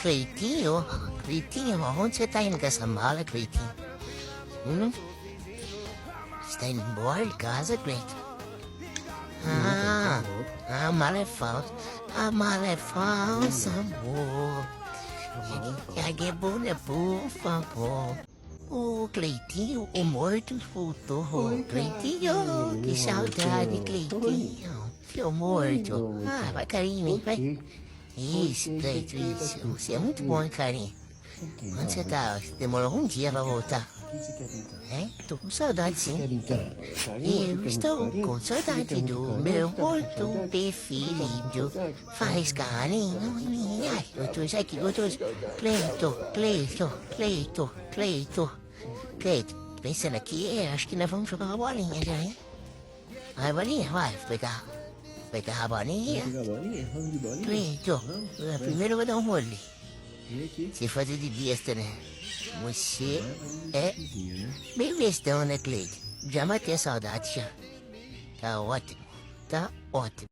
Cleitinho? Cleitinho, onde você tá indo com essa mala, Cleitinho? Você tá indo embora de casa, Cleitinho? A mala é falsa. A mala é falsa, amor. Pegue bunda, por favor. O Cleitinho, o morto voltou. Cleitinho, que saudade, Cleitinho. Seu morto. Vai carinho em mim, vai. Isso, Cleito, isso. Você é muito bom, hein, carinho. Onde você tá? Demorou um dia pra voltar. É? Tô com saudade, sim. Eu estou com saudade do meu morto preferido. Faz carinho em mim. Ai, gostoso, ai que gostoso. Cleito, Cleito, Cleito, Cleito. Cleito, pensando aqui, acho que nós vamos jogar uma bolinha já, hein? Vai, bolinha, vai, pegar a bolinha. Vamos de bolinha? Cleito, primeiro eu vou dar um rolê. Você fazer de besta, né? Você é bem bestão, né, Cleide? Já matei a saudade, já. Tá ótimo. Tá ótimo.